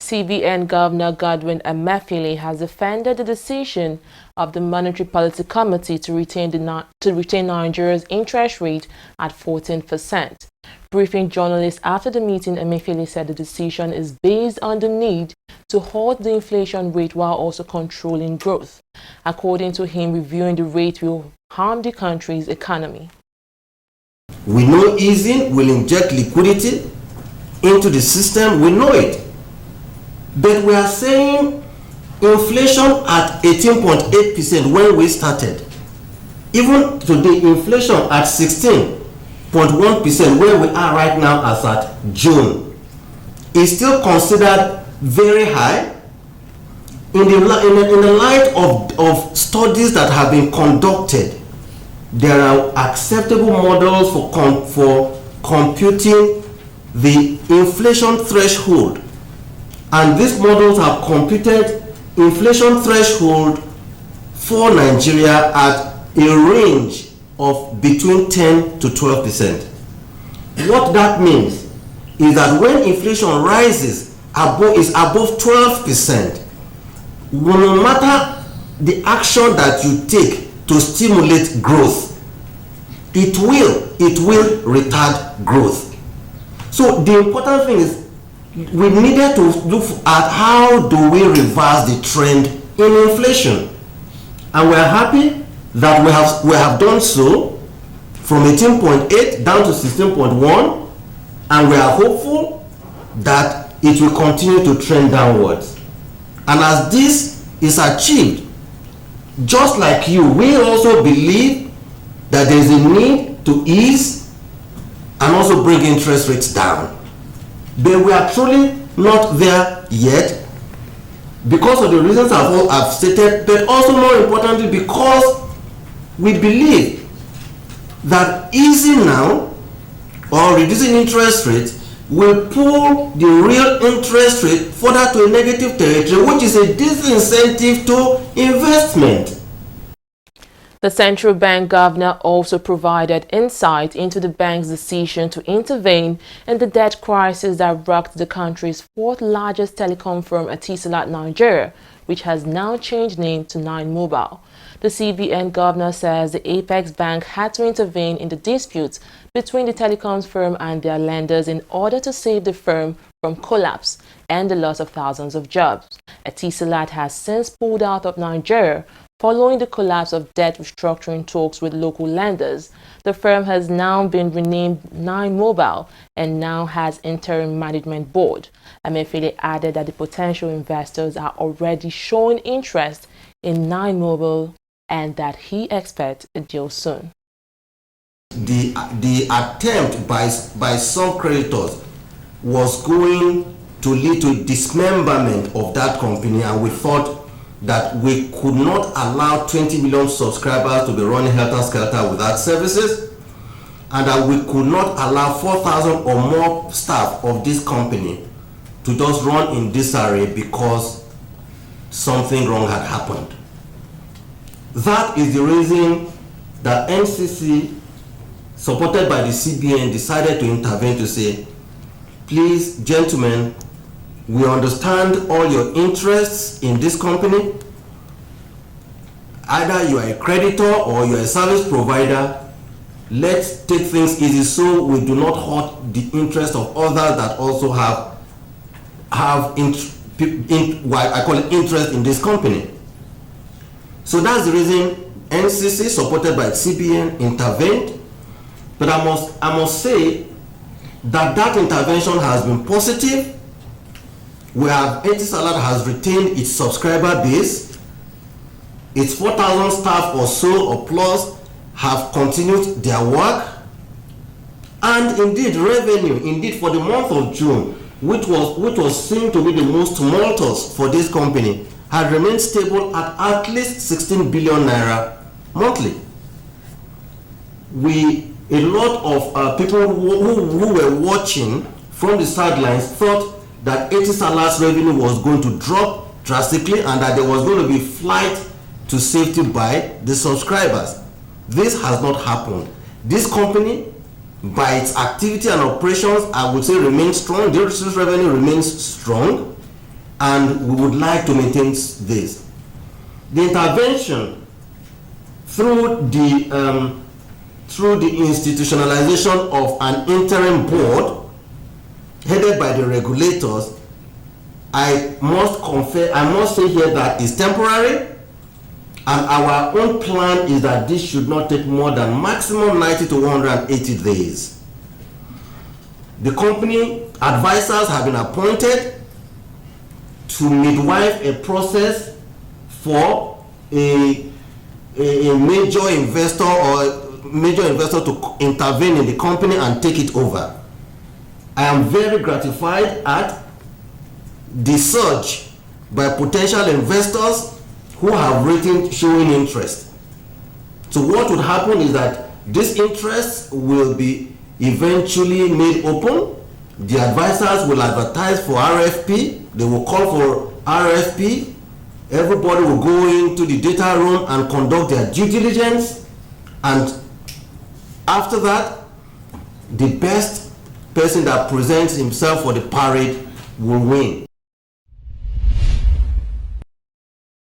CBN Governor Godwin Emefiele has defended the decision of the Monetary Policy Committee to retain Nigeria's interest rate at 14%. Briefing journalists after the meeting, Emefiele said the decision is based on the need to halt the inflation rate while also controlling growth. According to him, reviewing the rate will harm the country's economy. We know easing will inject liquidity into the system, we know it. But we are saying inflation at 18.8% when we started. Even today, inflation at 16.1% where we are right now as at June is still considered very high in the light of studies that have been conducted. There are acceptable models for computing the inflation threshold, and these models have computed inflation threshold for Nigeria at a range of between 10 to 12%. What that means is that when inflation rises is above 12%, no matter the action that you take to stimulate growth, it will retard growth. So the important thing is we needed to look at how do we reverse the trend in inflation, and we are happy that we have done so from 18.8 down to 16.1, and we are hopeful that it will continue to trend downwards. And as this is achieved, just like you, we also believe that there is a need to ease and also bring interest rates down. But we are truly not there yet because of the reasons I've stated, but also more importantly because we believe that easing now or reducing interest rates will pull the real interest rate further to a negative territory, which is a disincentive to investment. The central bank governor also provided insight into the bank's decision to intervene in the debt crisis that rocked the country's fourth largest telecom firm, Etisalat Nigeria, which has now changed name to Nine Mobile. The CBN governor says the Apex Bank had to intervene in the disputes between the telecoms firm and their lenders in order to save the firm from collapse and the loss of thousands of jobs. Etisalat has since pulled out of Nigeria following the collapse of debt restructuring talks with local lenders. The firm has now been renamed Nine Mobile and now has interim management board. Emefiele added that the potential investors are already showing interest in Nine Mobile and that he expects a deal soon. The attempt by some creditors was going to lead to dismemberment of that company, and we thought that we could not allow 20 million subscribers to be running helter-skelter without services, and that we could not allow 4,000 or more staff of this company to just run in disarray because something wrong had happened. That is the reason that NCC, supported by the CBN, decided to intervene to say, please, gentlemen, we understand all your interests in this company. Either you are a creditor or you are a service provider. Let's take things easy so we do not hurt the interest of others that also have what I call interest in this company. So that's the reason NCC, supported by CBN, intervened. But I must say that intervention has been positive. Etisalat has retained its subscriber base. Its 4,000 staff or so or plus have continued their work. And indeed, revenue, for the month of June, which was seen to be the most tumultuous for this company, had remained stable at least 16 billion naira monthly. A lot of people who were watching from the sidelines thought that Etisalat's revenue was going to drop drastically and that there was going to be flight to safety by the subscribers. This has not happened. This company, by its activity and operations, I would say remains strong. The revenue remains strong. and we would like to maintain this. The intervention through the institutionalization of an interim board headed by the regulators, I must say here that is temporary, and our own plan is that this should not take more than maximum 90 to 180 days. The company advisors have been appointed to midwife a process for a major investor to intervene in the company and take it over. I am very gratified at the surge by potential investors who have written showing interest. So what would happen is that this interest will be eventually made open. The advisors will advertise for RFP. They will call for RFP. Everybody will go into the data room and conduct their due diligence, and after that, the best person that presents himself for the parade will win.